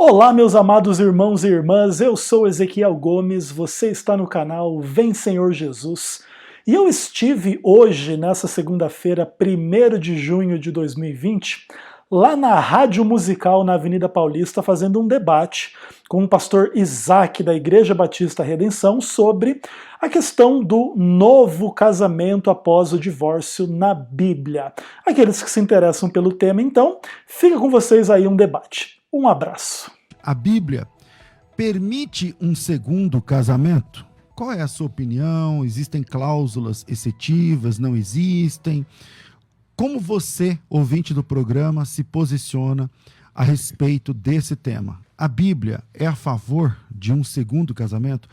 Olá, meus amados irmãos e irmãs, eu sou Ezequiel Gomes, você está no canal Vem Senhor Jesus, e eu estive hoje, nessa segunda-feira, 1º de junho de 2020, lá na Rádio Musical na Avenida Paulista, fazendo um debate com o pastor Isaac da Igreja Batista Redenção sobre a questão do novo casamento após o divórcio na Bíblia. Aqueles que se interessam pelo tema, então, fica com vocês aí um debate. Um abraço. A Bíblia permite um segundo casamento? Qual é a sua opinião? Existem cláusulas excetivas? Não existem? Como você, ouvinte do programa, se posiciona a respeito desse tema? A Bíblia é a favor de um segundo casamento?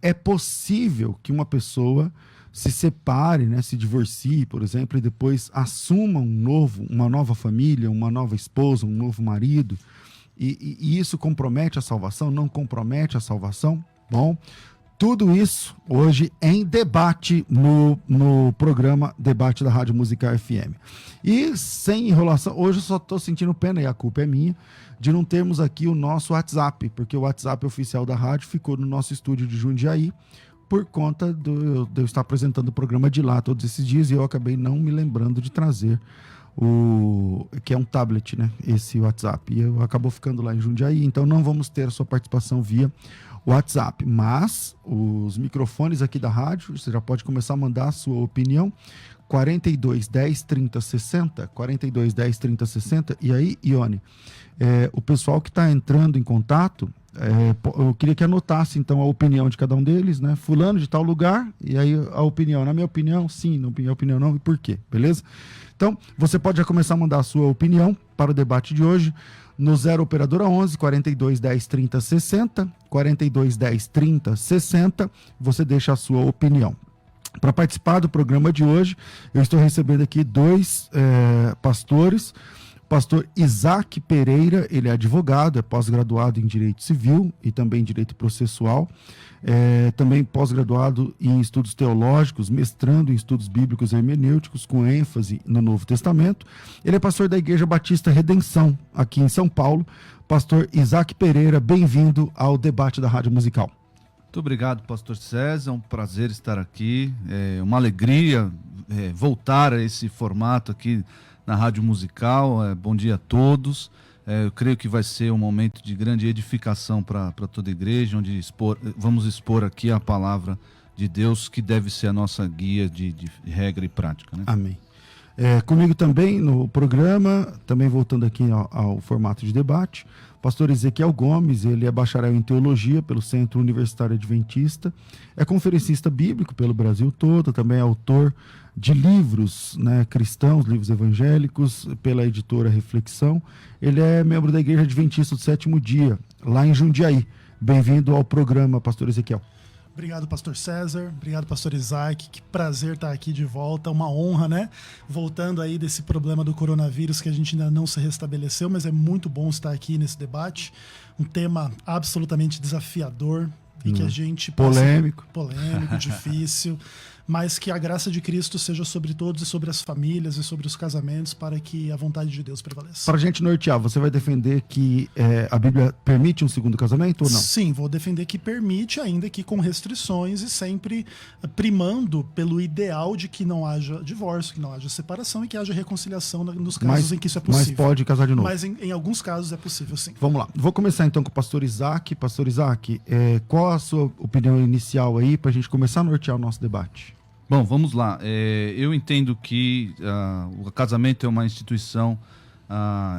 É possível que uma pessoa se separe, se divorcie, por exemplo, e depois assuma uma nova família, uma nova esposa, um novo marido? E isso compromete a salvação? Não compromete a salvação? Bom, tudo isso hoje em debate no programa Debate da Rádio Musical FM. E sem enrolação, hoje eu só estou sentindo pena, e a culpa é minha, de não termos aqui o nosso WhatsApp, porque o WhatsApp oficial da rádio ficou no nosso estúdio de Jundiaí, por conta de eu estar apresentando o programa de lá todos esses dias, e eu acabei não me lembrando de trazer que é um tablet, esse WhatsApp, e acabou ficando lá em Jundiaí, então não vamos ter a sua participação via WhatsApp, mas os microfones aqui da rádio, você já pode começar a mandar a sua opinião, 42 10 30 60, 42 10 30 60, e aí, Ione, o pessoal que está entrando em contato, eu queria que anotasse então a opinião de cada um deles, fulano de tal lugar, e aí a opinião, na minha opinião sim, na minha opinião não, e por quê, beleza? Então, você pode já começar a mandar a sua opinião para o debate de hoje no 0 operadora 11 42 10 30 60, 42 10 30 60, você deixa a sua opinião. Para participar do programa de hoje, eu estou recebendo aqui dois pastores. Pastor Isaac Pereira, ele é advogado, é pós-graduado em Direito Civil e também em Direito Processual, também pós-graduado em Estudos Teológicos, mestrando em Estudos Bíblicos e Hermenêuticos, com ênfase no Novo Testamento. Ele é pastor da Igreja Batista Redenção, aqui em São Paulo. Pastor Isaac Pereira, bem-vindo ao debate da Rádio Musical. Muito obrigado, pastor César, é um prazer estar aqui, é uma alegria voltar a esse formato aqui na Rádio Musical. Bom dia a todos. Eu creio que vai ser um momento de grande edificação para toda a igreja, onde vamos expor aqui a palavra de Deus, que deve ser a nossa guia de regra e prática. Amém. Comigo também no programa, também voltando aqui ao formato de debate, pastor Ezequiel Gomes, ele é bacharel em Teologia pelo Centro Universitário Adventista, é conferencista bíblico pelo Brasil todo, também é autor de livros cristãos, livros evangélicos, pela editora Reflexão. Ele é membro da Igreja Adventista do Sétimo Dia, lá em Jundiaí. Bem-vindo ao programa, pastor Ezequiel. Obrigado, pastor César. Obrigado, pastor Isaac. Que prazer estar aqui de volta. Uma honra, Voltando aí desse problema do coronavírus que a gente ainda não se restabeleceu, mas é muito bom estar aqui nesse debate. Um tema absolutamente desafiador e que a gente... Polêmico, difícil, mas que a graça de Cristo seja sobre todos e sobre as famílias e sobre os casamentos, para que a vontade de Deus prevaleça. Para a gente nortear, você vai defender que a Bíblia permite um segundo casamento ou não? Sim, vou defender que permite, ainda que com restrições, e sempre primando pelo ideal de que não haja divórcio, que não haja separação e que haja reconciliação nos casos em que isso é possível. Mas pode casar de novo. Mas em alguns casos é possível, sim. Vamos lá. Vou começar então com o pastor Isaac. Pastor Isaac, qual a sua opinião inicial aí para a gente começar a nortear o nosso debate? Bom, vamos lá. Eu entendo que o casamento é uma instituição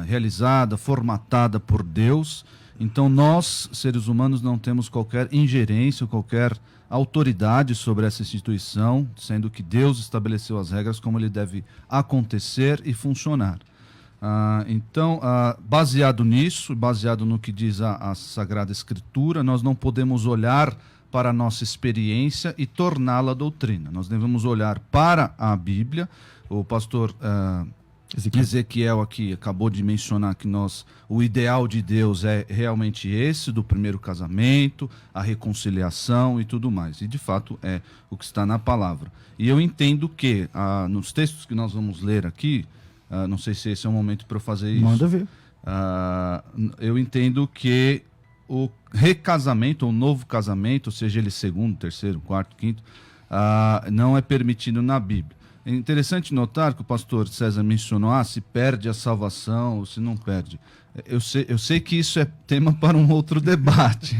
realizada, formatada por Deus. Então nós, seres humanos, não temos qualquer ingerência, qualquer autoridade sobre essa instituição, sendo que Deus estabeleceu as regras como ele deve acontecer e funcionar. Então, baseado nisso, baseado no que diz a Sagrada Escritura, nós não podemos olhar para a nossa experiência e torná-la doutrina. Nós devemos olhar para a Bíblia. O pastor Ezequiel aqui acabou de mencionar que o ideal de Deus é realmente esse, do primeiro casamento, a reconciliação e tudo mais. E, de fato, é o que está na palavra. E eu entendo que, nos textos que nós vamos ler aqui, não sei se esse é o momento para eu fazer isso. Manda ver. Eu entendo que o recasamento, ou novo casamento, seja ele segundo, terceiro, quarto, quinto, não é permitido na Bíblia. É interessante notar que o pastor César mencionou se perde a salvação ou se não perde. Eu sei que isso é tema para um outro debate,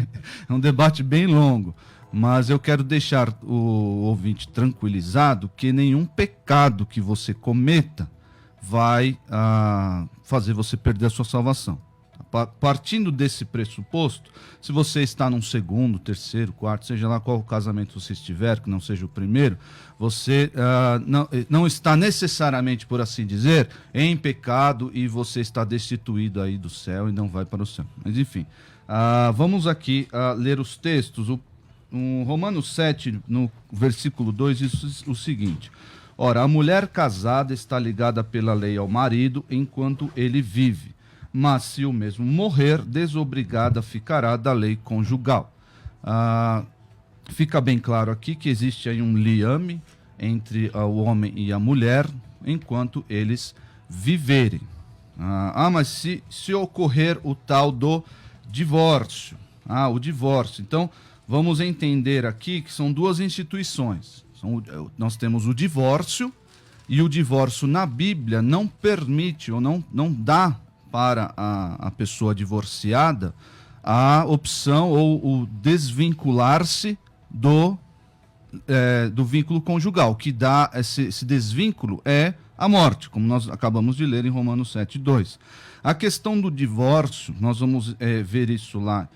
é um debate bem longo, mas eu quero deixar o ouvinte tranquilizado que nenhum pecado que você cometa vai fazer você perder a sua salvação. Partindo desse pressuposto, se você está num segundo, terceiro, quarto, seja lá qual casamento você estiver, que não seja o primeiro, você não está necessariamente, por assim dizer, em pecado e você está destituído aí do céu e não vai para o céu. Mas enfim, vamos aqui ler os textos. No Romanos 7, no versículo 2, diz o seguinte: ora, a mulher casada está ligada pela lei ao marido enquanto ele vive. Mas se o mesmo morrer, desobrigada ficará da lei conjugal. Fica bem claro aqui que existe aí um liame entre o homem e a mulher enquanto eles viverem. Mas se ocorrer o tal do divórcio, o divórcio. Então, vamos entender aqui que são duas instituições. Nós temos o divórcio, e o divórcio na Bíblia não permite ou não dá para a pessoa divorciada a opção ou o desvincular-se do vínculo conjugal. O que dá esse desvínculo é a morte, como nós acabamos de ler em Romanos 7:2. A questão do divórcio, nós vamos ver isso lá,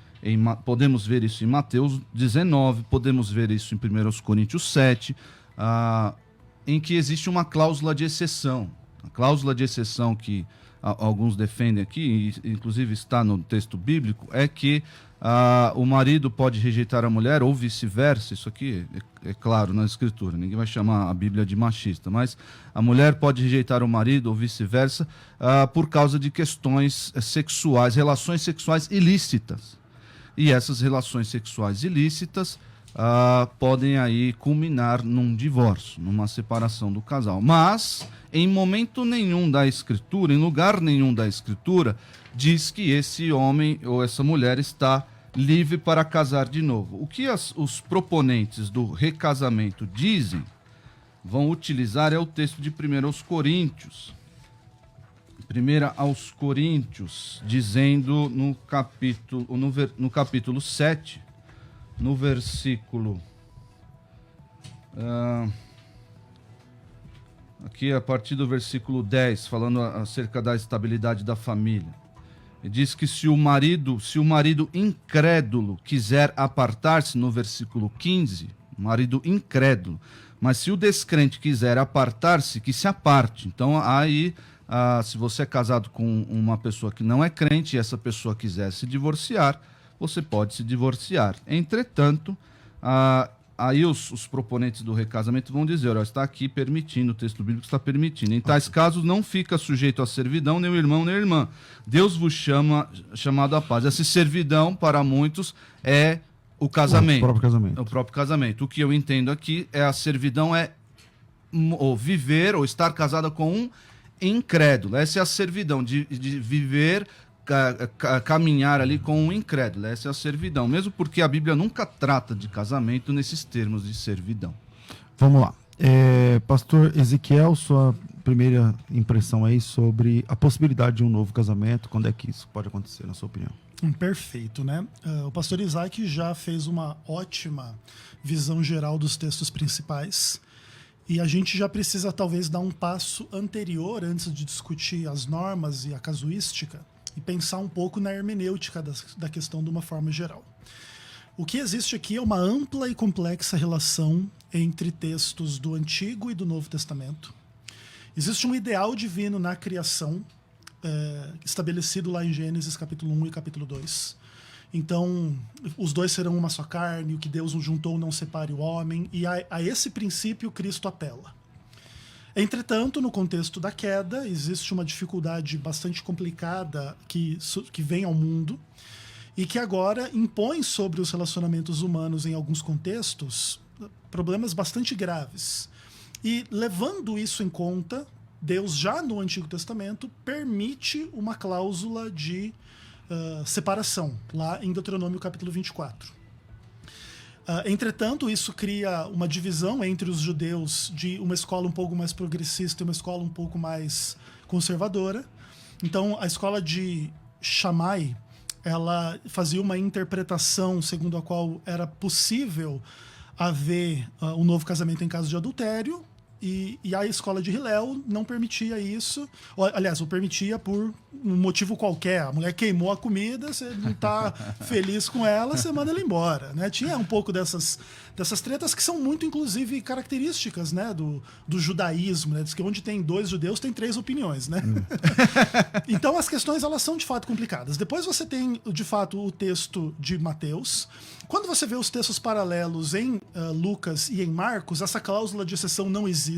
podemos ver isso em Mateus 19, podemos ver isso em 1 Coríntios 7, em que existe uma cláusula de exceção. A cláusula de exceção que alguns defendem aqui, inclusive está no texto bíblico, é que o marido pode rejeitar a mulher ou vice-versa. Isso aqui é claro na escritura, ninguém vai chamar a Bíblia de machista, mas a mulher pode rejeitar o marido ou vice-versa por causa de questões sexuais, relações sexuais ilícitas. E essas relações sexuais ilícitas podem aí culminar num divórcio, numa separação do casal. Mas, em momento nenhum da Escritura, em lugar nenhum da Escritura, diz que esse homem ou essa mulher está livre para casar de novo. O que os proponentes do recasamento dizem, vão utilizar, é o texto de 1 aos Coríntios. 1 aos Coríntios, dizendo no capítulo 7, no versículo... aqui a partir do versículo 10, falando acerca da estabilidade da família. Ele diz que se o marido incrédulo quiser apartar-se, no versículo 15, o marido incrédulo, mas se o descrente quiser apartar-se, que se aparte. Então aí, se você é casado com uma pessoa que não é crente e essa pessoa quiser se divorciar, você pode se divorciar. Entretanto, aí os proponentes do recasamento vão dizer, está aqui permitindo, o texto bíblico está permitindo. Em tais casos, não fica sujeito à servidão nem o irmão nem a irmã. Deus vos chamado à paz. Essa servidão, para muitos, é o casamento. O próprio casamento. É o próprio casamento. O que eu entendo aqui é a servidão ou viver ou estar casada com um incrédulo. Essa é a servidão, de viver... caminhar ali com um incrédulo. Essa é a servidão, mesmo porque a Bíblia nunca trata de casamento nesses termos de servidão. Vamos lá. Pastor Ezequiel, sua primeira impressão aí sobre a possibilidade de um novo casamento, quando é que isso pode acontecer, na sua opinião? Perfeito, né? O pastor Isaac já fez uma ótima visão geral dos textos principais. E a gente já precisa talvez dar um passo anterior antes de discutir as normas e a casuística, e pensar um pouco na hermenêutica da questão de uma forma geral. O que existe aqui é uma ampla e complexa relação entre textos do Antigo e do Novo Testamento. Existe um ideal divino na criação, estabelecido lá em Gênesis capítulo 1 e capítulo 2. Então, os dois serão uma só carne, o que Deus nos juntou não separe o homem, e a esse princípio Cristo apela. Entretanto, no contexto da queda, existe uma dificuldade bastante complicada que vem ao mundo e que agora impõe sobre os relacionamentos humanos, em alguns contextos, problemas bastante graves. E levando isso em conta, Deus já no Antigo Testamento permite uma cláusula de separação, lá em Deuteronômio capítulo 24. Entretanto, isso cria uma divisão entre os judeus de uma escola um pouco mais progressista e uma escola um pouco mais conservadora. Então, a escola de Shammai, ela fazia uma interpretação segundo a qual era possível haver um novo casamento em caso de adultério, e a escola de Hillel não permitia isso, aliás, o permitia por um motivo qualquer. A mulher queimou a comida, você não está feliz com ela, você manda ela embora, né? Tinha um pouco dessas tretas que são muito, inclusive, características, né, do judaísmo, né? Diz que onde tem 2 judeus tem 3 opiniões, né? Então as questões, elas são de fato complicadas. Depois você tem, de fato, o texto de Mateus. Quando você vê os textos paralelos em Lucas e em Marcos, essa cláusula de exceção não existe,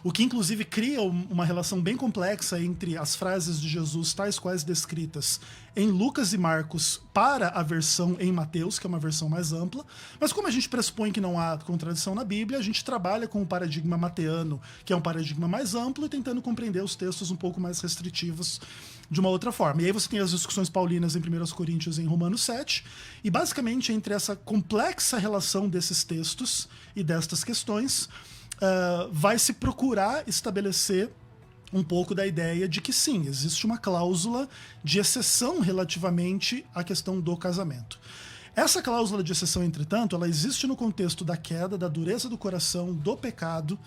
o que inclusive cria uma relação bem complexa entre as frases de Jesus, tais quais descritas em Lucas e Marcos, para a versão em Mateus, que é uma versão mais ampla. Mas como a gente pressupõe que não há contradição na Bíblia, a gente trabalha com o paradigma mateano, que é um paradigma mais amplo, e tentando compreender os textos um pouco mais restritivos de uma outra forma. E aí você tem as discussões paulinas em 1 Coríntios e em Romanos 7, e basicamente entre essa complexa relação desses textos e destas questões, vai se procurar estabelecer um pouco da ideia de que sim, existe uma cláusula de exceção relativamente à questão do casamento. Essa cláusula de exceção, entretanto, ela existe no contexto da queda, da dureza do coração, do pecado.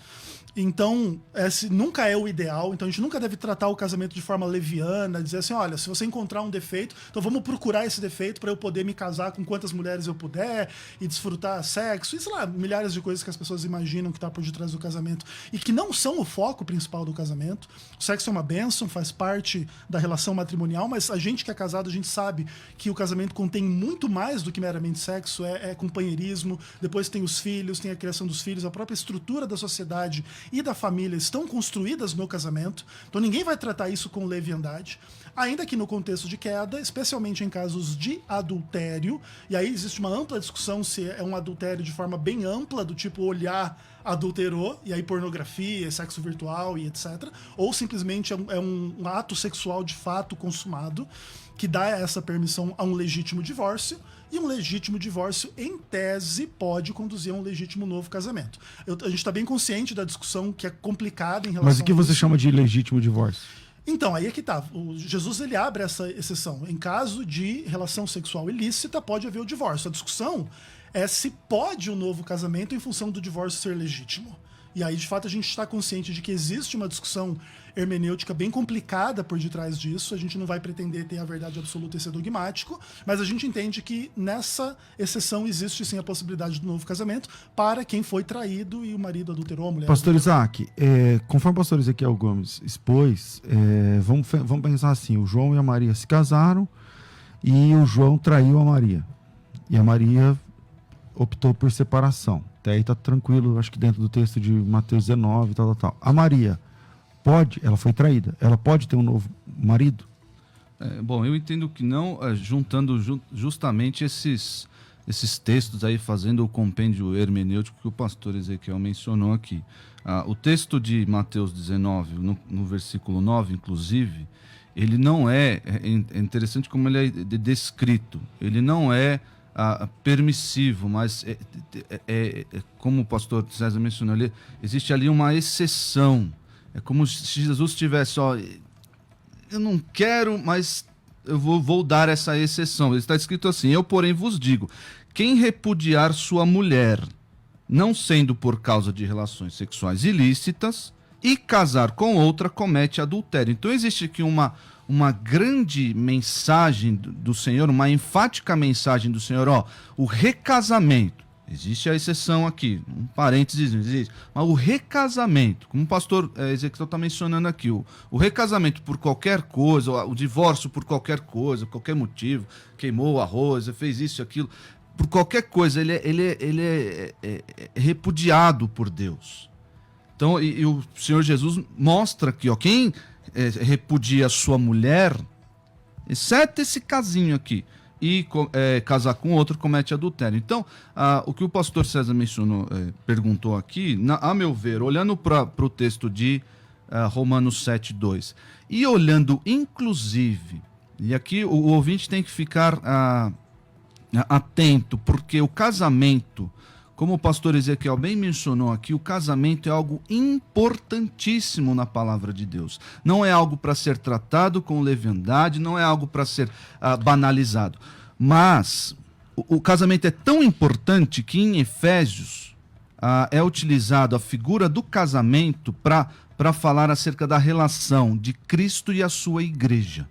Então, esse nunca é o ideal. Então, a gente nunca deve tratar o casamento de forma leviana, dizer assim, olha, se você encontrar um defeito, então vamos procurar esse defeito para eu poder me casar com quantas mulheres eu puder e desfrutar sexo. E, sei lá, milhares de coisas que as pessoas imaginam que está por detrás do casamento e que não são o foco principal do casamento. O sexo é uma bênção, faz parte da relação matrimonial, mas a gente que é casado, a gente sabe que o casamento contém muito mais do que meramente sexo, é companheirismo, depois tem os filhos, tem a criação dos filhos, a própria estrutura da sociedade e da família estão construídas no casamento, então ninguém vai tratar isso com leviandade, ainda que no contexto de queda, especialmente em casos de adultério, e aí existe uma ampla discussão se é um adultério de forma bem ampla, do tipo olhar adulterou, e aí pornografia, sexo virtual e etc, ou simplesmente é um ato sexual de fato consumado, que dá essa permissão a um legítimo divórcio, e um legítimo divórcio, em tese, pode conduzir a um legítimo novo casamento. A gente está bem consciente da discussão que é complicada em relação. Mas o que você chama de legítimo divórcio? Então, aí é que tá. Jesus, ele abre essa exceção. Em caso de relação sexual ilícita, pode haver o divórcio. A discussão é se pode um novo casamento em função do divórcio ser legítimo. E aí, de fato, a gente está consciente de que existe uma discussão hermenêutica bem complicada por detrás disso. A gente não vai pretender ter a verdade absoluta e ser dogmático, mas a gente entende que nessa exceção existe sim a possibilidade do novo casamento para quem foi traído e o marido adulterou a mulher. Pastor Isaac, conforme o pastor Ezequiel Gomes expôs, vamos pensar assim, o João e a Maria se casaram e o João traiu a Maria. E a Maria optou por separação. Até aí tá tranquilo, acho que dentro do texto de Mateus 19, tal. A Maria ela foi traída, ela pode ter um novo marido? Bom, eu entendo que não, juntando justamente esses textos aí, fazendo o compêndio hermenêutico que o pastor Ezequiel mencionou aqui. O texto de Mateus 19, no versículo 9, inclusive, ele não é interessante como ele é descrito, ele não é permissivo, mas como o pastor César mencionou, existe ali uma exceção. É como se Jesus tivesse, eu não quero, mas eu vou dar essa exceção. Ele está escrito assim, eu porém vos digo, quem repudiar sua mulher, não sendo por causa de relações sexuais ilícitas, e casar com outra, comete adultério. Então existe aqui uma grande mensagem do Senhor, uma enfática mensagem do Senhor, o recasamento. Existe a exceção aqui, um parênteses, existe, mas o recasamento, como o pastor Ezequiel está mencionando aqui, o recasamento por qualquer coisa, o divórcio por qualquer coisa, qualquer motivo, queimou o arroz, fez isso e aquilo, por qualquer coisa, ele é repudiado por Deus. Então, e o Senhor Jesus mostra aqui, quem repudia a sua mulher, exceto esse casinho aqui, e casar com outro, comete adultério. Então, o que o pastor César mencionou, perguntou aqui, a meu ver, olhando para o texto de Romanos 7:2. E olhando, inclusive, e aqui o ouvinte tem que ficar atento, porque o casamento, como o pastor Ezequiel bem mencionou aqui, o casamento é algo importantíssimo na palavra de Deus. Não é algo para ser tratado com leviandade, não é algo para ser banalizado. Mas o casamento é tão importante que em Efésios é utilizado a figura do casamento para falar acerca da relação de Cristo e a sua igreja.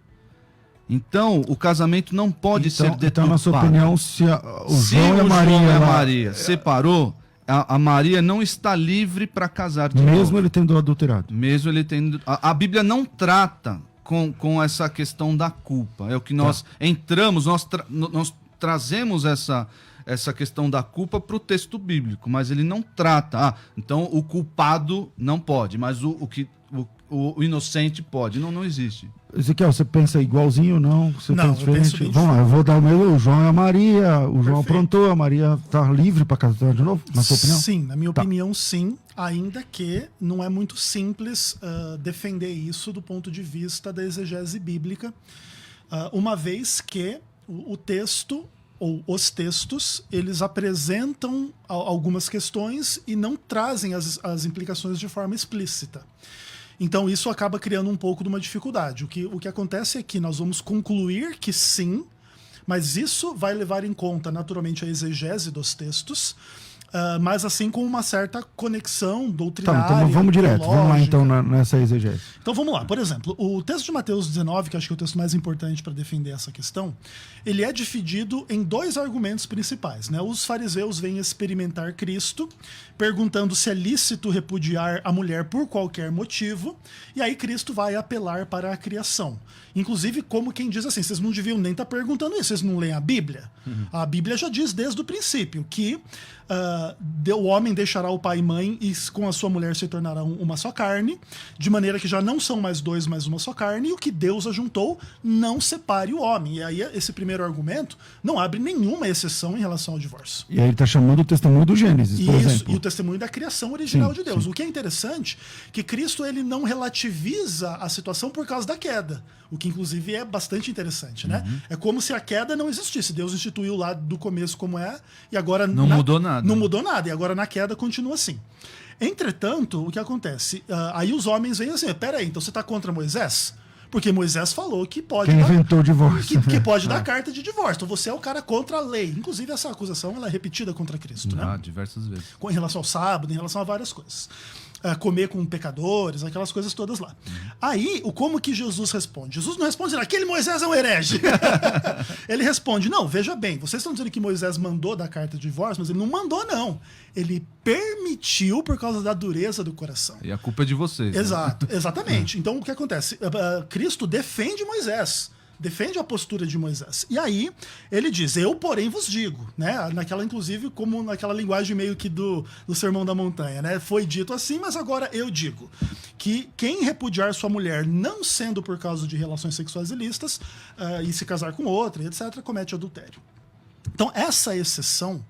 Então, o casamento não pode ser deturpado. Então, na sua opinião, se o João e a Maria separou, a Maria não está livre para casar de novo. Mesmo ele tendo adulterado. Mesmo ele tendo... A Bíblia não trata com essa questão da culpa. É o que nós entramos, nós trazemos essa questão da culpa para o texto bíblico, mas ele não trata. Então, o culpado não pode, mas o inocente pode. Não existe. Ezequiel, você pensa igualzinho ou não? Você não, pensa diferente? Vamos lá, eu vou dar o meu. O João e a Maria. O João aprontou, a Maria está livre para casar de novo, na sua opinião? Sim, na minha opinião, sim. Ainda que não é muito simples defender isso do ponto de vista da exegese bíblica, uma vez que o texto ou os textos, eles apresentam algumas questões e não trazem as implicações de forma explícita. Então isso acaba criando um pouco de uma dificuldade. O que acontece é que nós vamos concluir que sim, mas isso vai levar em conta naturalmente a exegese dos textos, mas assim com uma certa conexão doutrinária. Então vamos direto, vamos lá então nessa exegese. Então vamos lá, por exemplo, o texto de Mateus 19, que acho que é o texto mais importante para defender essa questão, ele é dividido em dois argumentos principais, né? Os fariseus vêm experimentar Cristo, perguntando se é lícito repudiar a mulher por qualquer motivo, e aí Cristo vai apelar para a criação. Inclusive, como quem diz assim, vocês não deviam nem estar perguntando isso, vocês não leem a Bíblia? Uhum. A Bíblia já diz desde o princípio que o homem deixará o pai e mãe e com a sua mulher se tornarão uma só carne, de maneira que já não são mais dois, mas uma só carne, e o que Deus ajuntou não separe o homem. E aí esse primeiro argumento não abre nenhuma exceção em relação ao divórcio. E aí ele está chamando o testemunho do Gênesis, por exemplo. E o testemunho da criação original de Deus. Sim. O que é interessante que Cristo ele não relativiza a situação por causa da queda, o que inclusive é bastante interessante, né? É como se a queda não existisse. Deus instituiu lá do começo como é, e agora não mudou nada. Não mudou nada, e agora na queda continua assim. Entretanto, o que acontece? Aí os homens vêm assim, peraí, então você está contra Moisés? Porque Moisés falou que pode Quem inventou o divórcio. Que pode dar carta de divórcio. Então você é o cara contra a lei. Inclusive essa acusação ela é repetida contra Cristo, né? Diversas vezes. Em relação ao sábado, em relação a várias coisas. Comer com pecadores, aquelas coisas todas lá. Aí, como que Jesus responde? Jesus não responde dizendo, aquele Moisés é um herege. Ele responde, não, veja bem, vocês estão dizendo que Moisés mandou dar carta de divórcio, mas ele não mandou, não. Ele permitiu por causa da dureza do coração. E a culpa é de vocês. Exato, né? Exatamente. Então, o que acontece? Cristo defende Moisés. Defende a postura de Moisés. E aí, ele diz, eu, porém, vos digo, né? Naquela, inclusive, como naquela linguagem meio que do Sermão da Montanha, né? Foi dito assim, mas agora eu digo que quem repudiar sua mulher, não sendo por causa de relações sexuais ilícitas, e se casar com outra, etc., comete adultério. Então, essa exceção,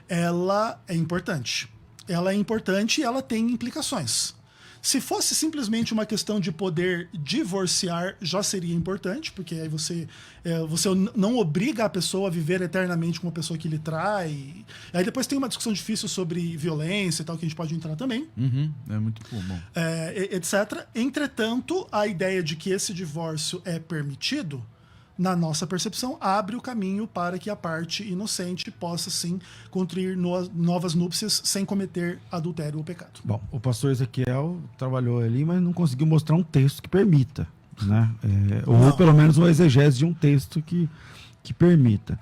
ela é importante. Ela é importante e ela tem implicações. Se fosse simplesmente uma questão de poder divorciar, já seria importante, porque aí você não obriga a pessoa a viver eternamente com uma pessoa que lhe trai. Aí depois tem uma discussão difícil sobre violência e tal, que a gente pode entrar também. É muito bom. Etc. Entretanto, a ideia de que esse divórcio é permitido, na nossa percepção, abre o caminho para que a parte inocente possa, sim, contrair novas núpcias sem cometer adultério ou pecado. Bom, o pastor Ezequiel trabalhou ali, mas não conseguiu mostrar um texto que permita, né? Ou pelo menos uma exegese de um texto que permita.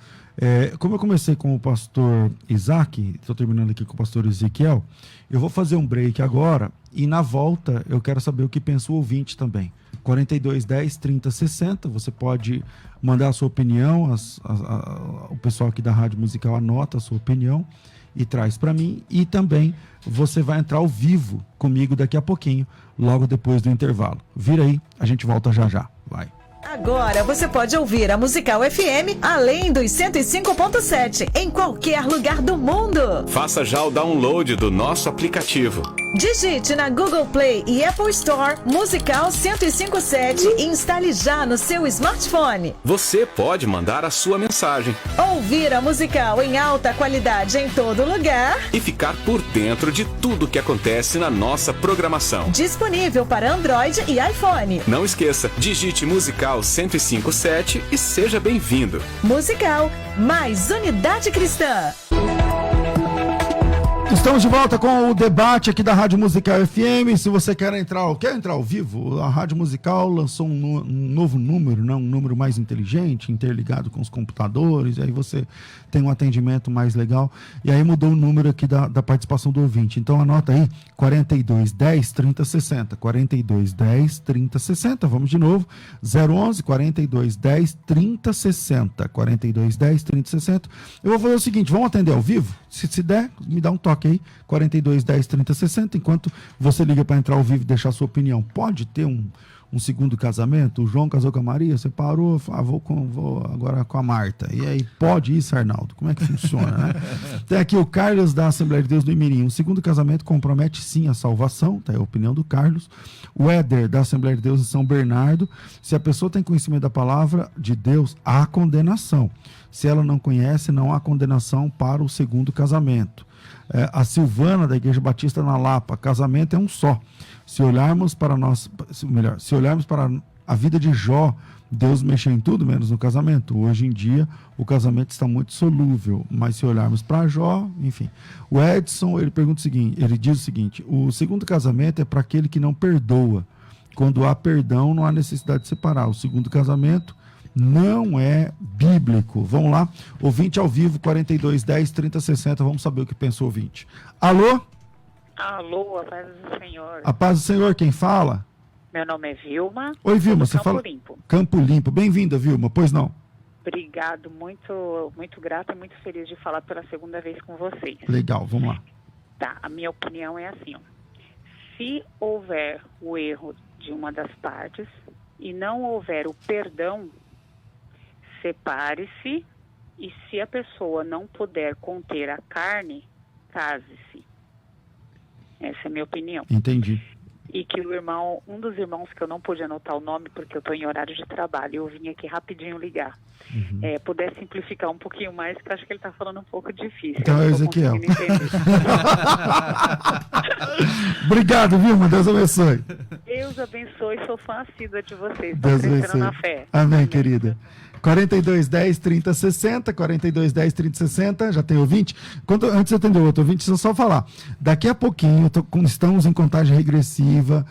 Como eu comecei com o pastor Isaac, estou terminando aqui com o pastor Ezequiel, eu vou fazer um break agora e na volta eu quero saber o que pensa o ouvinte também. 4210 3060, você pode mandar a sua opinião, o pessoal aqui da Rádio Musical anota a sua opinião e traz para mim, e também você vai entrar ao vivo comigo daqui a pouquinho, logo depois do intervalo. Vira aí, a gente volta já já, vai. Agora você pode ouvir a Musical FM além dos 105.7 em qualquer lugar do mundo. Faça já o download do nosso aplicativo. Digite na Google Play e Apple Store Musical 1057 e instale já no seu smartphone. Você pode mandar a sua mensagem Ouvir a Musical em alta qualidade em todo lugar. e ficar por dentro de tudo que acontece na nossa programação. Disponível para Android e iPhone. Não esqueça, digite Musical 1057 e seja bem-vindo. Musical, mais unidade cristã. Estamos de volta com o debate aqui da Rádio Musical FM. Se você quer entrar ao vivo, a Rádio Musical lançou um novo número, né? Um número mais inteligente, interligado com os computadores, e aí você tem um atendimento mais legal. E aí mudou o número aqui da participação do ouvinte. Então anota aí, 42 10 30 60. 42 10 30 60. Vamos de novo, 011 42 10 30 60. 42 10 30 60. Eu vou fazer o seguinte, vamos atender ao vivo? Se der, me dá um toque aí, 42 10 30 60, enquanto você liga para entrar ao vivo e deixar a sua opinião. Pode ter um segundo casamento? O João casou com a Maria, separou, vou agora com a Marta. E aí, pode isso, Arnaldo? Como é que funciona, né? Tem aqui o Carlos da Assembleia de Deus do Imirim. Um segundo casamento compromete sim a salvação, tá? É a opinião do Carlos. O Éder da Assembleia de Deus de São Bernardo. Se a pessoa tem conhecimento da palavra de Deus, há condenação. Se ela não conhece, não há condenação para o segundo casamento. A Silvana da Igreja Batista na Lapa, casamento é um só. Se olharmos para a vida de Jó, Deus mexeu em tudo menos no casamento. Hoje em dia o casamento está muito solúvel, mas se olharmos para Jó, enfim. O Edson, ele diz o seguinte: o segundo casamento é para aquele que não perdoa. Quando há perdão, não há necessidade de separar. O segundo casamento não é bíblico. Vamos lá, ouvinte ao vivo, 42 10 30 60, vamos saber o que pensou o ouvinte. Alô? Alô, a paz do Senhor. A paz do Senhor, quem fala? Meu nome é Vilma. Oi, Vilma, você Campo fala? Limpo. Campo Limpo, bem-vinda, Vilma, pois não? Obrigado, muito grata e muito feliz de falar pela segunda vez com vocês. Legal, vamos lá. Tá, a minha opinião é assim, ó. Se houver o erro de uma das partes e não houver o perdão, separe-se, e se a pessoa não puder conter a carne, case-se. Essa é a minha opinião. Entendi. E que um dos irmãos, que eu não pude anotar o nome porque eu estou em horário de trabalho, eu vim aqui rapidinho ligar, puder simplificar um pouquinho mais, que eu acho que ele está falando um pouco difícil. Então é Ezequiel. Obrigado, Vilma, Deus abençoe. Deus abençoe, sou fã assídua de vocês. Deus Estou crescendo abençoe. na fé. Amém, querida. 42 10 30 60, 42 10 30 60, já tem ouvinte? Antes de atender o outro ouvinte, deixa eu só falar. Daqui a pouquinho, estamos em contagem regressiva,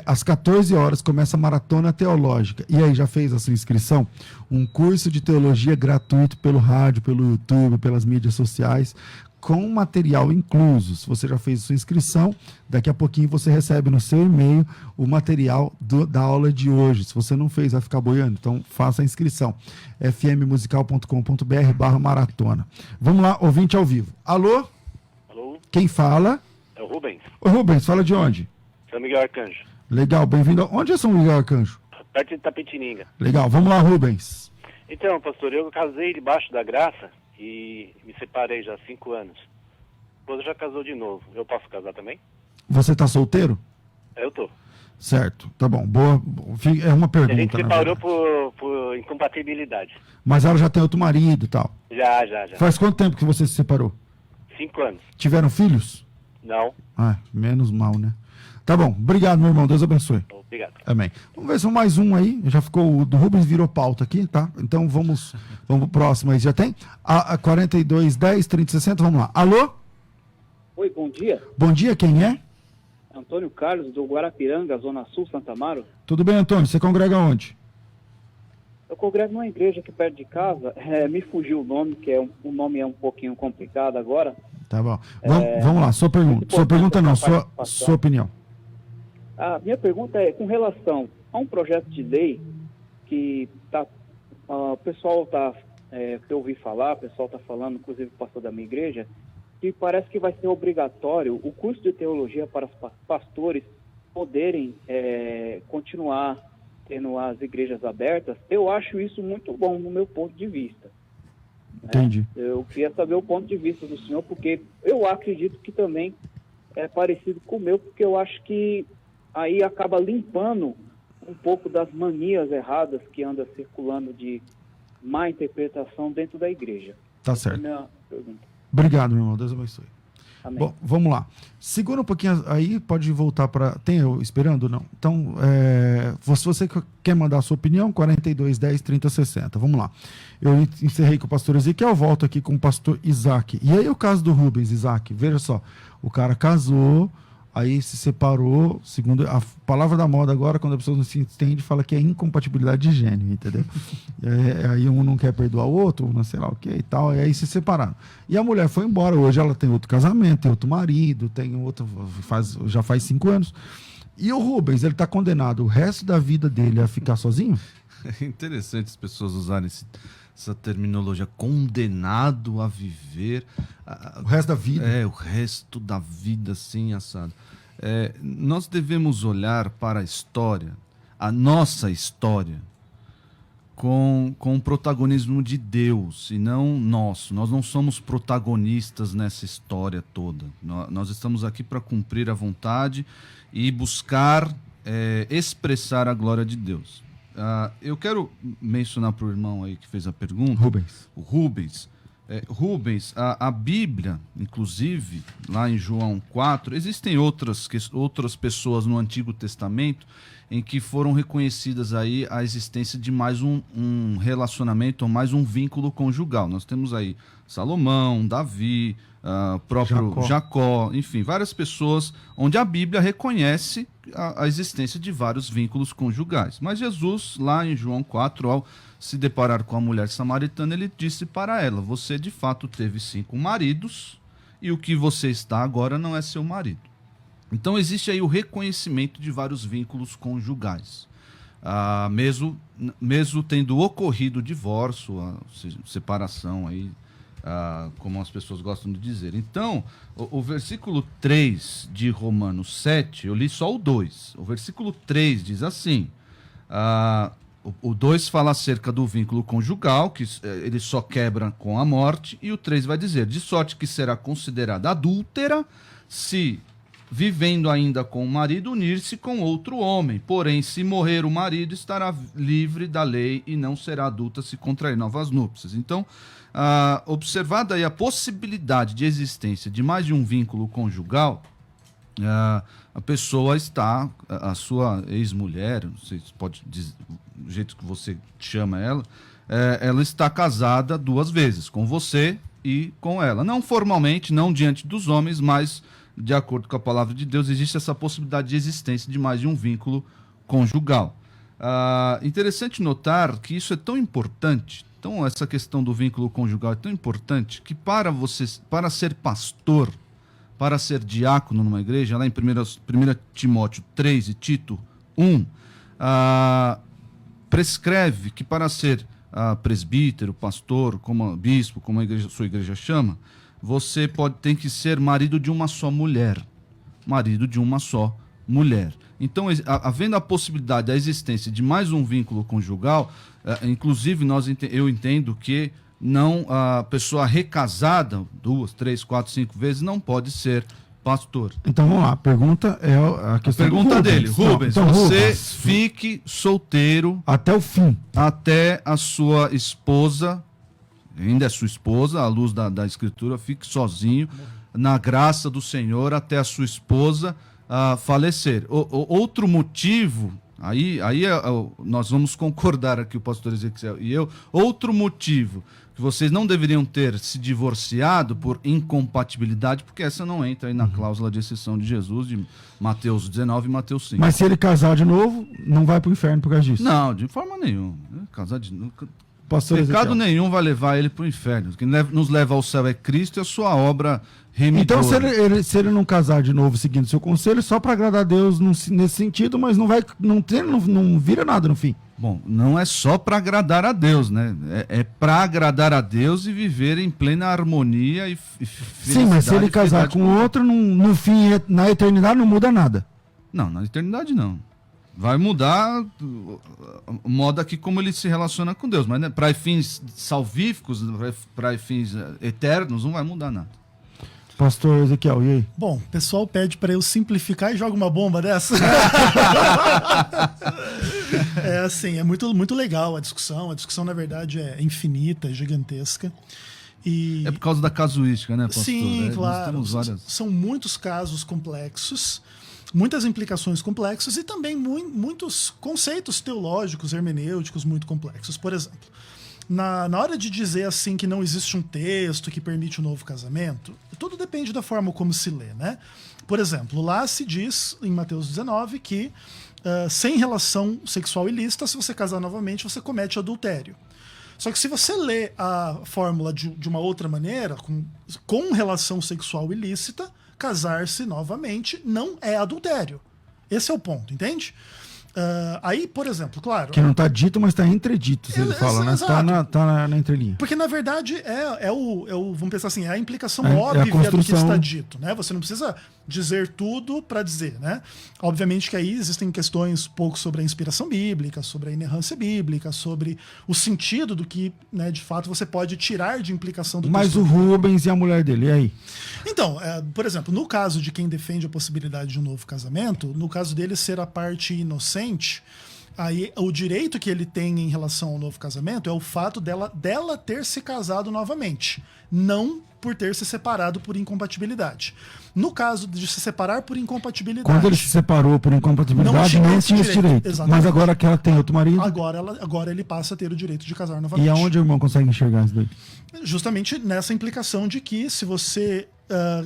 às 14 horas começa a Maratona Teológica. E aí, já fez a sua inscrição? Um curso de teologia gratuito pelo rádio, pelo YouTube, pelas mídias sociais, com material incluso. Se você já fez a sua inscrição, daqui a pouquinho você recebe no seu e-mail o material da aula de hoje. Se você não fez, vai ficar boiando, então faça a inscrição. fmmusical.com.br/maratona. Vamos lá, ouvinte ao vivo. Alô? Alô? Quem fala? É o Rubens, Ô Rubens, fala de onde? São Miguel Arcanjo, Legal, bem-vindo. Onde é São Miguel Arcanjo? perto de Tapetininga. Legal, vamos lá, Rubens. Então, pastor, eu casei debaixo da graça e me separei já há 5 anos. A esposa já casou de novo. Eu posso casar também? Você tá solteiro? Eu tô. Certo, tá bom. Boa. É uma A pergunta, gente na separou verdade. por incompatibilidade. Mas ela já tem outro marido e tal. Já. Faz quanto tempo que você se separou? 5 anos. Tiveram filhos? Não. Ah, menos mal, né? Tá bom, obrigado, meu irmão, Deus abençoe. Obrigado. Amém. Vamos ver se mais um aí, já ficou, o do Rubens virou pauta aqui, tá? Então vamos pro próximo aí, já tem? A 42 10 30 60, vamos lá. Alô? Oi, bom dia. Bom dia, quem é? Antônio Carlos, do Guarapiranga, Zona Sul, Santa Amaro. Tudo bem, Antônio, você congrega onde? Eu congrego numa igreja aqui perto de casa, me fugiu o nome, o nome é um pouquinho complicado agora. Tá bom. Vamos lá, sua pergunta. Sua pergunta não, sua opinião. A minha pergunta é com relação a um projeto de lei que o pessoal que eu ouvi falar, o pessoal está falando, inclusive o pastor da minha igreja, que parece que vai ser obrigatório o curso de teologia para os pastores poderem continuar tendo as igrejas abertas. Eu acho isso muito bom no meu ponto de vista. Entendi. Eu queria saber o ponto de vista do senhor, porque eu acredito que também é parecido com o meu, porque eu acho que aí acaba limpando um pouco das manias erradas que anda circulando de má interpretação dentro da igreja. Tá certo. Essa é a minha pergunta. Obrigado, meu irmão. Deus abençoe. Amém. Bom, vamos lá. Segura um pouquinho aí, pode voltar para... Tem eu esperando ou não? Então, se você quer mandar a sua opinião, 42 10 30 60. Vamos lá. Eu encerrei com o pastor Ezequiel, volto aqui com o pastor Isaac. E aí o caso do Rubens, Isaac, veja só. O cara casou, aí se separou, segundo a palavra da moda agora, quando a pessoa não se entende, fala que é incompatibilidade de gênero, entendeu? Aí um não quer perdoar o outro, não sei lá o que e tal, e aí se separaram. E a mulher foi embora, hoje ela tem outro casamento, tem outro marido, tem outro, já faz 5 anos. E o Rubens, ele está condenado o resto da vida dele a ficar sozinho? É interessante as pessoas usarem essa terminologia, condenado a viver o resto da vida. O resto da vida, assim, assado. Nós devemos olhar para a história, a nossa história, com o protagonismo de Deus e não nosso. Nós não somos protagonistas nessa história toda. Nós estamos aqui para cumprir a vontade e buscar expressar a glória de Deus. Eu quero mencionar para o irmão aí que fez a pergunta. O Rubens. Rubens, a Bíblia, inclusive, lá em João 4, existem outras pessoas no Antigo Testamento em que foram reconhecidas aí a existência de mais um relacionamento ou mais um vínculo conjugal. Nós temos aí Salomão, Davi, próprio Jacó, enfim, várias pessoas onde a Bíblia reconhece a existência de vários vínculos conjugais. Mas Jesus, lá em João 4, ao se deparar com a mulher samaritana, ele disse para ela: você de fato teve 5 maridos e o que você está agora não é seu marido. Então existe aí o reconhecimento de vários vínculos conjugais. Mesmo tendo ocorrido o divórcio, a separação aí, como as pessoas gostam de dizer. Então, o versículo 3 de Romanos 7, eu li só o 2. O versículo 3 diz assim, o 2 fala acerca do vínculo conjugal, que ele só quebra com a morte, e o 3 vai dizer, de sorte que será considerada adúltera se, vivendo ainda com o marido, unir-se com outro homem. Porém, se morrer o marido, estará livre da lei e não será adulta se contrair novas núpcias. Então, observada aí a possibilidade de existência de mais de um vínculo conjugal, a pessoa está, a sua ex-mulher, não sei se pode dizer, do jeito que você chama ela, ela está casada 2 vezes, com você e com ela. Não formalmente, não diante dos homens, mas de acordo com a palavra de Deus, existe essa possibilidade de existência de mais de um vínculo conjugal. Interessante notar que isso é tão importante, então essa questão do vínculo conjugal é tão importante, que para ser pastor, para ser diácono numa igreja, lá em 1 Timóteo 3 e Tito 1, prescreve que para ser presbítero, pastor, como bispo, como a sua igreja chama, você tem que ser marido de uma só mulher. Marido de uma só mulher. Então, havendo a possibilidade da existência de mais um vínculo conjugal, inclusive eu entendo que não, a pessoa recasada 2, 3, 4, 5 vezes não pode ser pastor. Então vamos lá, a pergunta é a questão. A pergunta dele, Rubens, então, você Rubens, fique solteiro até o fim. Até a sua esposa, ainda é sua esposa, à luz da Escritura, fique sozinho, na graça do Senhor, até a sua esposa falecer. Outro motivo, aí nós vamos concordar aqui, o pastor Ezequiel e eu, outro motivo que vocês não deveriam ter se divorciado por incompatibilidade, porque essa não entra aí na cláusula de exceção de Jesus, de Mateus 19 e Mateus 5. Mas se ele casar de novo, não vai para o inferno por causa disso? Não, de forma nenhuma. Casar de novo... Pastor Pecado Ezequiel. nenhum vai levar ele para o inferno. Quem nos leva ao céu é Cristo e a sua obra remidora. Então, se ele não casar de novo seguindo seu conselho, só para agradar a Deus nesse sentido, mas não vira nada no fim. Bom, não é só para agradar a Deus, né? É para agradar a Deus e viver em plena harmonia e felicidade. Sim, mas se ele casar com outro, no fim, na eternidade, não muda nada. Não, na eternidade não. Vai mudar o modo aqui como ele se relaciona com Deus, mas né, para fins salvíficos, para fins eternos, não vai mudar nada. Pastor Ezequiel, e aí? Bom, o pessoal pede para eu simplificar e joga uma bomba dessa. É assim, é muito legal a discussão. A discussão, na verdade, é infinita, é gigantesca. E... É por causa da casuística, né, pastor? Sim, claro. Várias... São muitos casos complexos, muitas implicações complexas e também muitos conceitos teológicos, hermenêuticos muito complexos. Por exemplo, na hora de dizer assim que não existe um texto que permite o novo casamento, tudo depende da forma como se lê, né? Por exemplo, lá se diz em Mateus 19 que sem relação sexual ilícita, se você casar novamente, você comete adultério. Só que se você lê a fórmula de uma outra maneira, com relação sexual ilícita, casar-se novamente não é adultério. Esse é o ponto, entende? Aí, por exemplo, claro... Que não está dito, mas está entredito, se ele fala, né? Está na entrelinha. Porque, na verdade, vamos pensar assim, é a implicação óbvia do que está dito, né? Você não precisa dizer tudo para dizer, né? Obviamente que aí existem questões pouco sobre a inspiração bíblica, sobre a inerrância bíblica, sobre o sentido do que, né, de fato, você pode tirar de implicação do Mas o Rubens e a mulher dele, e aí? Então, por exemplo, no caso de quem defende a possibilidade de um novo casamento, no caso dele ser a parte inocente, aí o direito que ele tem em relação ao novo casamento é o fato dela ter se casado novamente, não por ter se separado por incompatibilidade. No caso de se separar por incompatibilidade... Quando ele se separou por incompatibilidade, não tinha esse direito. Exatamente. Mas agora que ela tem outro marido... Agora ele passa a ter o direito de casar novamente. E aonde o irmão consegue enxergar isso daí? Justamente nessa implicação de que se você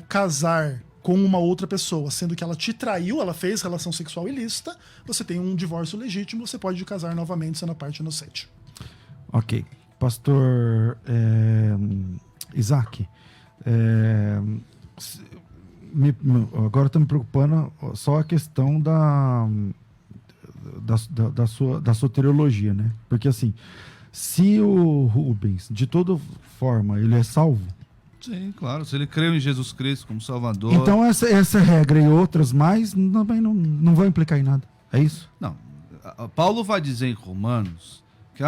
casar com uma outra pessoa, sendo que ela te traiu, ela fez relação sexual ilícita, você tem um divórcio legítimo, você pode casar novamente sendo a parte inocente. Ok. Pastor Isaac, agora está me preocupando só a questão da soteriologia, né? Porque assim, se o Rubens, de toda forma, ele é salvo. Sim, claro. Se ele creu em Jesus Cristo como Salvador... Então essa regra e outras mais também não vão implicar em nada. É isso? Não. Paulo vai dizer em Romanos que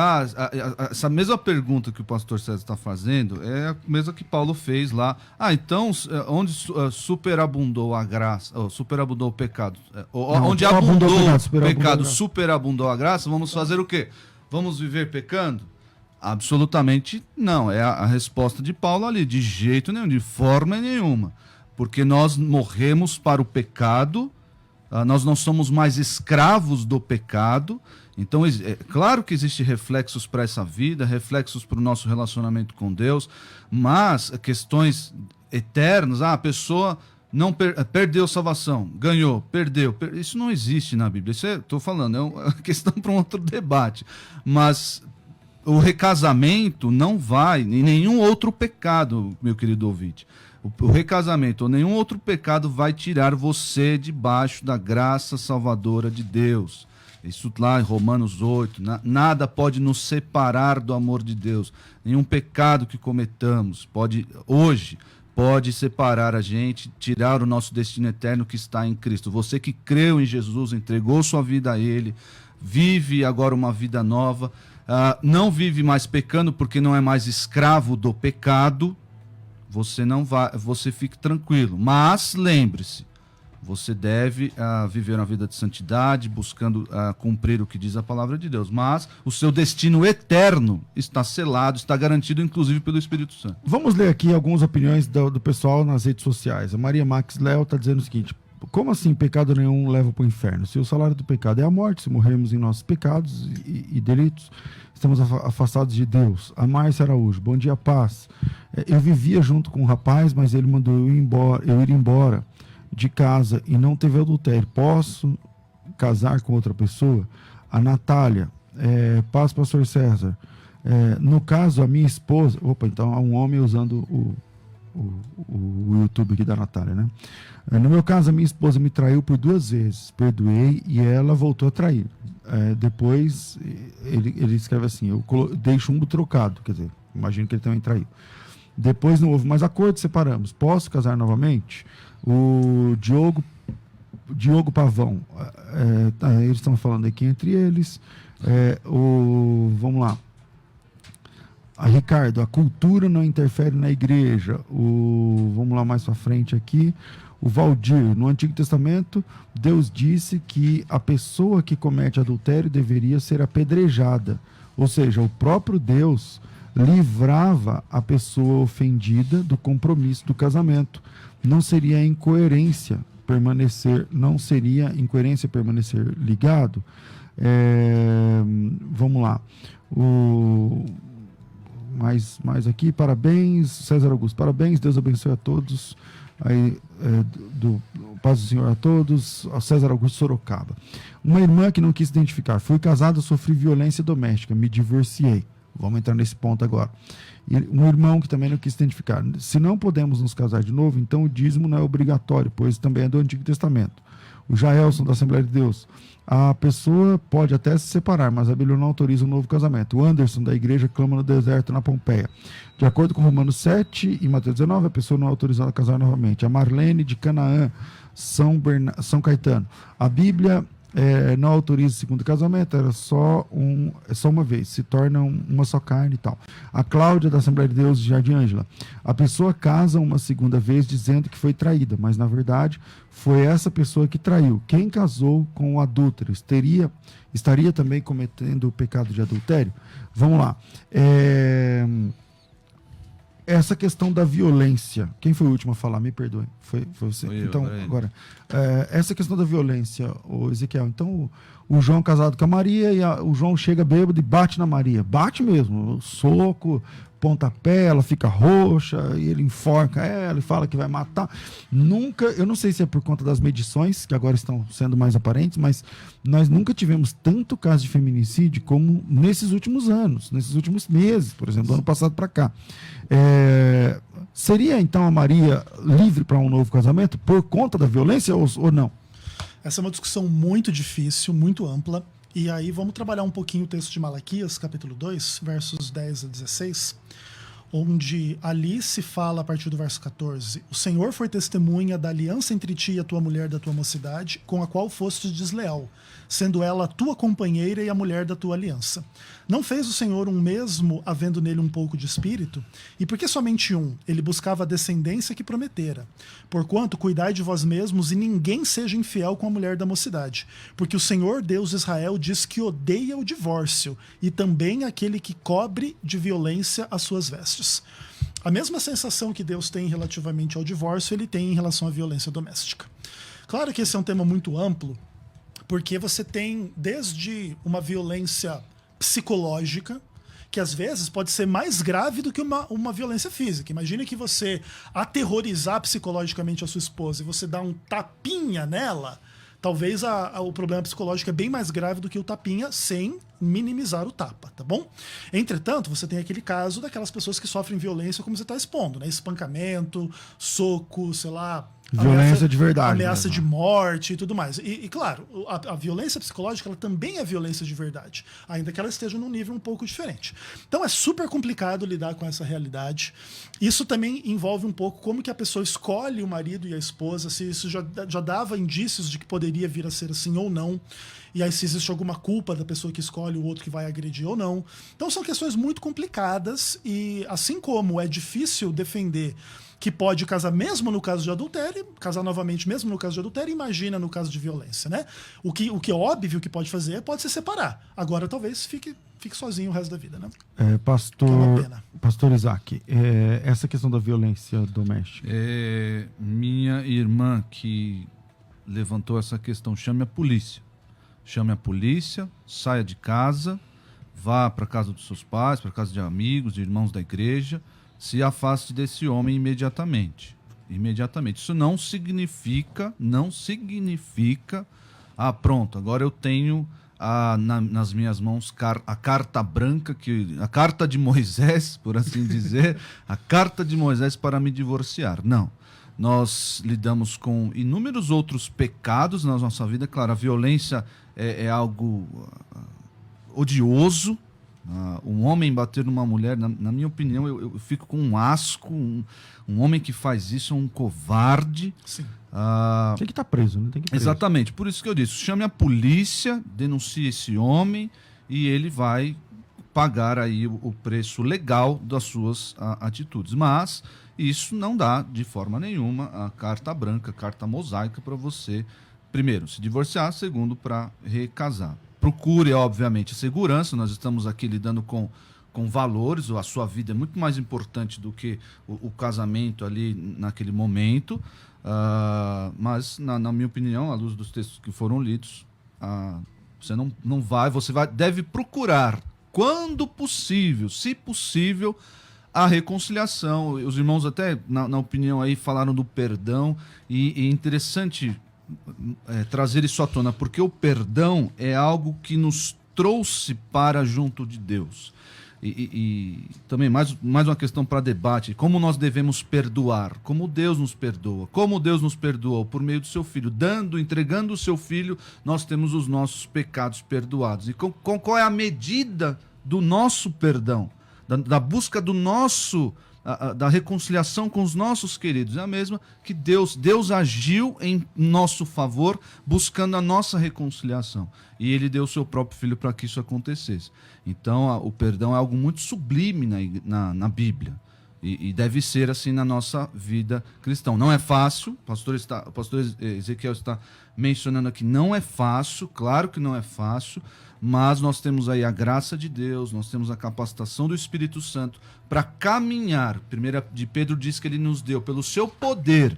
essa mesma pergunta que o pastor César está fazendo é a mesma que Paulo fez lá. Então, onde superabundou a graça, superabundou o pecado, onde abundou o pecado, superabundou a graça, vamos fazer o quê? Vamos viver pecando? Absolutamente não. É a resposta de Paulo ali. De jeito nenhum, de forma nenhuma. Porque nós morremos para o pecado, nós não somos mais escravos do pecado. Então, é claro que existem reflexos para essa vida, reflexos para o nosso relacionamento com Deus, mas questões eternas, a pessoa não perdeu salvação, ganhou, perdeu. Isso não existe na Bíblia. Isso estou falando, é uma questão para um outro debate. Mas o recasamento não vai, em nenhum outro pecado, meu querido ouvinte. O recasamento ou nenhum outro pecado vai tirar você debaixo da graça salvadora de Deus. Isso lá em Romanos 8, nada pode nos separar do amor de Deus. Nenhum pecado que cometamos hoje pode separar a gente, tirar o nosso destino eterno que está em Cristo. Você que creu em Jesus, entregou sua vida a Ele, vive agora uma vida nova, não vive mais pecando porque não é mais escravo do pecado, você fique tranquilo. Mas lembre-se, você deve viver uma vida de santidade, buscando cumprir o que diz a palavra de Deus. Mas o seu destino eterno está selado, está garantido, inclusive, pelo Espírito Santo. Vamos ler aqui algumas opiniões do pessoal nas redes sociais. A Maria Max Léo está dizendo o seguinte: como assim pecado nenhum leva para o inferno? Se o salário do pecado é a morte, se morrermos em nossos pecados e delitos, estamos afastados de Deus. A Márcia Araújo, bom dia, paz. Eu vivia junto com um rapaz, mas ele mandou eu ir embora de casa e não teve adultério. Posso casar com outra pessoa? A Natália, paz, pastor César. No caso, a minha esposa... Opa, então há um homem usando o YouTube aqui da Natália, né? No meu caso, a minha esposa me traiu por 2 vezes. Perdoei e ela voltou a trair. Depois, ele escreve assim, eu dei chumbo trocado, quer dizer, imagino que ele também traiu. Depois não houve mais acordo, separamos. Posso casar novamente? O Diogo Pavão, eles estão falando aqui entre eles. Vamos lá. Ricardo, a cultura não interfere na igreja. Vamos lá mais para frente aqui. O Valdir, no Antigo Testamento, Deus disse que a pessoa que comete adultério deveria ser apedrejada. Ou seja, o próprio Deus livrava a pessoa ofendida do compromisso do casamento. Não seria incoerência permanecer ligado? Vamos lá. Mais aqui, parabéns, César Augusto, parabéns, Deus abençoe a todos. Aí, paz do Senhor a todos, ao César Augusto Sorocaba. Uma irmã que não quis identificar: fui casada, sofri violência doméstica, me divorciei. Vamos entrar nesse ponto agora. E um irmão que também não quis identificar: se não podemos nos casar de novo, então o dízimo não é obrigatório, pois também é do Antigo Testamento. O Jaelson, da Assembleia de Deus: a pessoa pode até se separar, mas a Bíblia não autoriza um novo casamento. O Anderson, da igreja, clama no deserto, na Pompeia. De acordo com Romanos 7 e Mateus 19, a pessoa não é autorizada a casar novamente. A Marlene, de Canaã, São Caetano: a Bíblia não autoriza o segundo casamento, é só uma vez, se torna uma só carne e tal. A Cláudia, da Assembleia de Deus de Jardim Ângela: a pessoa casa uma segunda vez dizendo que foi traída, mas na verdade foi essa pessoa que traiu. Quem casou com o adúltero estaria também cometendo o pecado de adultério? Vamos lá. Essa questão da violência, quem foi o último a falar? Me perdoe, foi você. Então, agora, essa questão da violência, o Ezequiel, então o João casado com a Maria, e o João chega bêbado e bate na Maria, bate mesmo, soco, pontapé, ela fica roxa, e ele enforca ela e fala que vai matar. Eu não sei se é por conta das medições, que agora estão sendo mais aparentes, mas nós nunca tivemos tanto caso de feminicídio como nesses últimos anos, nesses últimos meses, por exemplo, do ano passado para cá. Seria então a Maria livre para um novo casamento por conta da violência ou não? Essa é uma discussão muito difícil, muito ampla. E aí vamos trabalhar um pouquinho o texto de Malaquias, capítulo 2, versos 10 a 16, onde ali se fala a partir do verso 14: o Senhor foi testemunha da aliança entre ti e a tua mulher da tua mocidade, com a qual fostes desleal, sendo ela a tua companheira e a mulher da tua aliança. Não fez o Senhor um mesmo, havendo nele um pouco de espírito? E por que somente um? Ele buscava a descendência que prometera. Porquanto, cuidai de vós mesmos, e ninguém seja infiel com a mulher da mocidade. Porque o Senhor Deus de Israel diz que odeia o divórcio, e também aquele que cobre de violência as suas vestes. A mesma sensação que Deus tem relativamente ao divórcio, ele tem em relação à violência doméstica. Claro que esse é um tema muito amplo, porque você tem desde uma violência psicológica, que às vezes pode ser mais grave do que uma violência física. Imagine que você aterrorizar psicologicamente a sua esposa e você dar um tapinha nela. Talvez o problema psicológico é bem mais grave do que o tapinha, sem minimizar o tapa, tá bom? Entretanto, você tem aquele caso daquelas pessoas que sofrem violência, como você está expondo, né? Espancamento, soco, sei lá... Violência de verdade. Ameaça de morte e tudo mais. E claro, a violência psicológica ela também é violência de verdade, ainda que ela esteja num nível um pouco diferente. Então é super complicado lidar com essa realidade. Isso também envolve um pouco como que a pessoa escolhe o marido e a esposa, se isso já dava indícios de que poderia vir a ser assim ou não. E aí se existe alguma culpa da pessoa que escolhe o outro que vai agredir ou não. Então são questões muito complicadas e assim como é difícil defender que pode casar mesmo no caso de adultério, casar novamente mesmo no caso de adultério, imagina no caso de violência, né? O que é óbvio que pode fazer pode se separar. Agora talvez fique sozinho o resto da vida, né? Pastor Isaac, essa questão da violência doméstica. Minha irmã que levantou essa questão, chame a polícia. Chame a polícia, saia de casa, vá para a casa dos seus pais, para a casa de amigos, de irmãos da igreja, se afaste desse homem imediatamente. Isso não significa, pronto, agora eu tenho nas minhas mãos a carta branca, a carta de Moisés, por assim dizer, a carta de Moisés para me divorciar. Não. Nós lidamos com inúmeros outros pecados na nossa vida. Claro, a violência é algo odioso. Um homem bater numa mulher, na minha opinião, eu fico com um asco. Um homem que faz isso é um covarde. Sim. Tem que estar preso, né? Tem que ir preso. Exatamente. Por isso que eu disse, chame a polícia, denuncie esse homem e ele vai pagar aí o preço legal das suas atitudes. Mas isso não dá de forma nenhuma a carta branca, a carta mosaica para você, primeiro, se divorciar, segundo, para recasar. Procure, obviamente, a segurança. Nós estamos aqui lidando com valores, a sua vida é muito mais importante do que o casamento ali naquele momento, mas, na minha opinião, à luz dos textos que foram lidos, você deve procurar, quando possível, se possível, a reconciliação. Os irmãos até, na opinião aí, falaram do perdão, e é interessante trazer isso à tona, porque o perdão é algo que nos trouxe para junto de Deus. E também mais uma questão para debate: como nós devemos perdoar, como Deus nos perdoa, por meio do seu Filho, entregando o seu Filho, nós temos os nossos pecados perdoados. E qual é a medida do nosso perdão, da busca do nosso, da reconciliação com os nossos queridos? É a mesma que Deus agiu em nosso favor, buscando a nossa reconciliação, e Ele deu o seu próprio Filho para que isso acontecesse. Então o perdão é algo muito sublime na Bíblia, e deve ser assim na nossa vida cristã. Não é fácil, o pastor Ezequiel está mencionando aqui, não é fácil, claro que não é fácil, mas nós temos aí a graça de Deus, nós temos a capacitação do Espírito Santo para caminhar. 1 de Pedro diz que ele nos deu, pelo seu poder,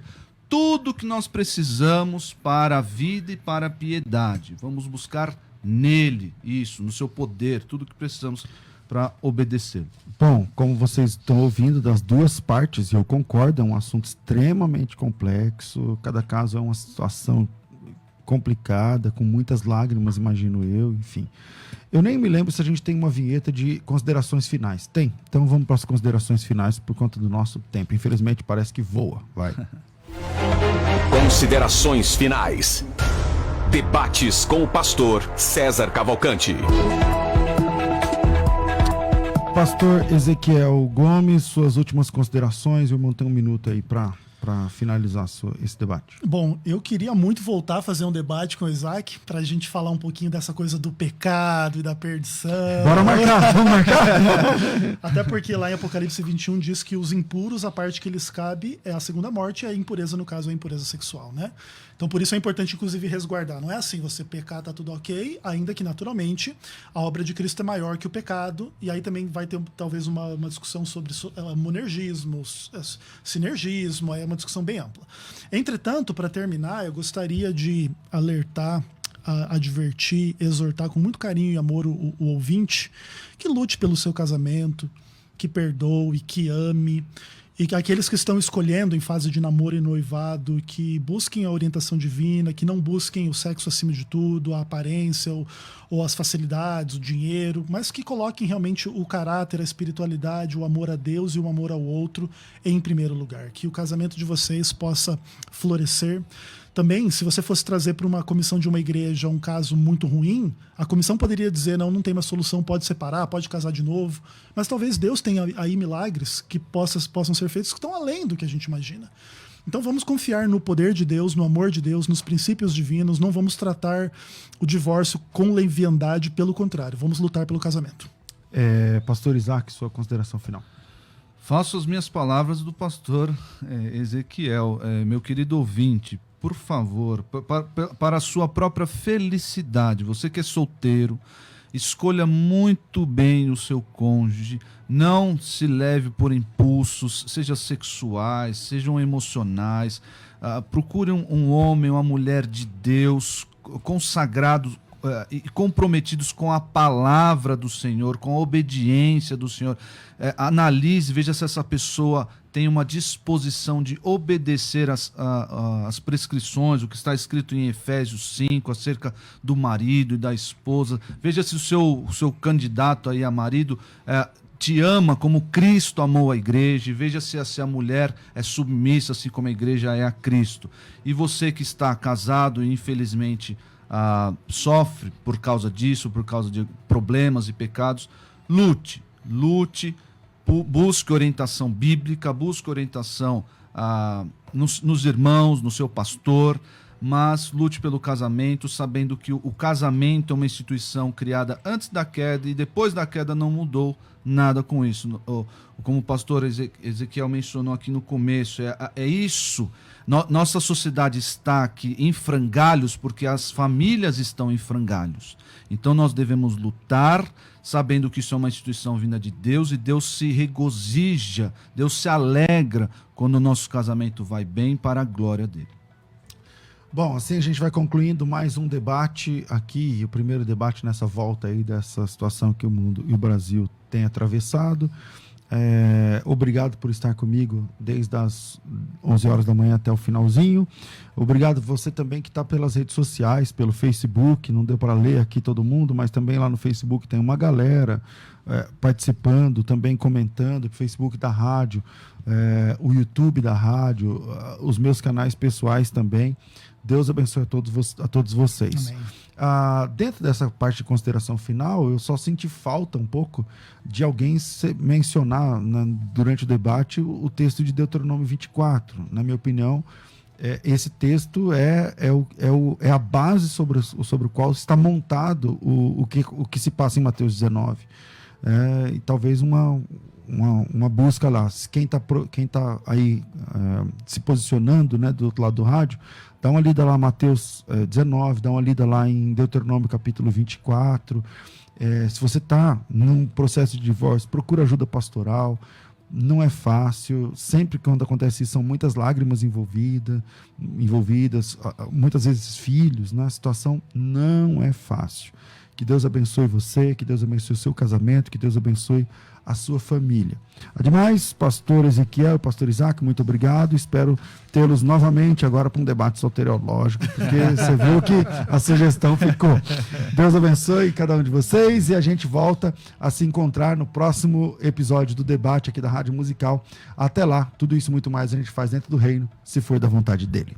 tudo que nós precisamos para a vida e para a piedade. Vamos buscar nele isso, no seu poder, tudo que precisamos para obedecer. Bom, como vocês estão ouvindo das duas partes, e eu concordo, é um assunto extremamente complexo, cada caso é uma situação complicada, com muitas lágrimas, imagino eu, enfim. Eu nem me lembro se a gente tem uma vinheta de considerações finais. Tem? Então vamos para as considerações finais por conta do nosso tempo. Infelizmente parece que voa. Vai. Considerações finais. Debates com o pastor César Cavalcante. Pastor Ezequiel Gomes, suas últimas considerações. O irmão tem um minuto aí para finalizar esse debate. Bom, eu queria muito voltar a fazer um debate com o Isaac, para a gente falar um pouquinho dessa coisa do pecado e da perdição. Bora marcar, vamos marcar. Até porque lá em Apocalipse 21 diz que os impuros, a parte que lhes cabe é a segunda morte, e a impureza, no caso, é a impureza sexual, né? Então, por isso é importante, inclusive, resguardar. Não é assim, você pecar, tá tudo ok, ainda que, naturalmente, a obra de Cristo é maior que o pecado, e aí também vai ter, talvez, uma discussão sobre monergismo, sinergismo, é uma discussão bem ampla. Entretanto, para terminar, eu gostaria de alertar, advertir, exortar com muito carinho e amor o ouvinte que lute pelo seu casamento, que perdoe, que ame, e que aqueles que estão escolhendo em fase de namoro e noivado, que busquem a orientação divina, que não busquem o sexo acima de tudo, a aparência ou as facilidades, o dinheiro, mas que coloquem realmente o caráter, a espiritualidade, o amor a Deus e o amor ao outro em primeiro lugar. Que o casamento de vocês possa florescer. Também, se você fosse trazer para uma comissão de uma igreja um caso muito ruim, a comissão poderia dizer, não tem mais solução, pode separar, pode casar de novo. Mas talvez Deus tenha aí milagres que possam ser feitos que estão além do que a gente imagina. Então vamos confiar no poder de Deus, no amor de Deus, nos princípios divinos. Não vamos tratar o divórcio com leviandade, pelo contrário, vamos lutar pelo casamento. Pastor Isaac, sua consideração final. Faço as minhas palavras do pastor Ezequiel, meu querido ouvinte. Por favor, para a sua própria felicidade, você que é solteiro, escolha muito bem o seu cônjuge, não se leve por impulsos, sejam sexuais, sejam emocionais, procure um homem, uma mulher de Deus, consagrados e comprometidos com a palavra do Senhor, com a obediência do Senhor. Analise, veja se essa pessoa tem uma disposição de obedecer as prescrições, o que está escrito em Efésios 5, acerca do marido e da esposa. Veja se o seu candidato aí a marido te ama como Cristo amou a igreja, e veja se a mulher é submissa, assim como a igreja é a Cristo. E você que está casado e infelizmente sofre por causa disso, por causa de problemas e pecados, lute, busque orientação bíblica, busque orientação nos irmãos, no seu pastor, mas lute pelo casamento, sabendo que o casamento é uma instituição criada antes da queda e depois da queda não mudou nada com isso. Como o pastor Ezequiel mencionou aqui no começo, é isso. Nossa sociedade está aqui em frangalhos porque as famílias estão em frangalhos. Então nós devemos lutar, sabendo que isso é uma instituição vinda de Deus, e Deus se regozija, Deus se alegra quando o nosso casamento vai bem para a glória dele. Bom, assim a gente vai concluindo mais um debate aqui, o primeiro debate nessa volta aí dessa situação que o mundo e o Brasil têm atravessado. Obrigado por estar comigo desde as 11 horas da manhã até o finalzinho. Obrigado você também que está pelas redes sociais, pelo Facebook. Não deu para ler aqui todo mundo, mas também lá no Facebook tem uma galera participando, também comentando, o Facebook da rádio, o YouTube da rádio, os meus canais pessoais também. Deus abençoe a todos vocês. Amém. Dentro dessa parte de consideração final, eu só senti falta um pouco de alguém mencionar durante o debate o texto de Deuteronômio 24. Na minha opinião, esse texto é a base sobre o qual está montado o que se passa em Mateus 19. E talvez uma busca lá. Quem tá aí se posicionando, né, do outro lado do rádio, dá uma lida lá em Mateus 19, dá uma lida lá em Deuteronômio capítulo 24. Se você está num processo de divórcio, procura ajuda pastoral. Não é fácil. Sempre quando acontece isso, são muitas lágrimas envolvidas, muitas vezes filhos, né? A situação não é fácil. Que Deus abençoe você, que Deus abençoe o seu casamento, que Deus abençoe a sua família. Ademais, pastor Ezequiel, pastor Isaac, muito obrigado. Espero tê-los novamente agora para um debate soteriológico, porque você viu que a sugestão ficou. Deus abençoe cada um de vocês e a gente volta a se encontrar no próximo episódio do debate aqui da Rádio Musical. Até lá, tudo isso e muito mais a gente faz dentro do reino, se for da vontade dele.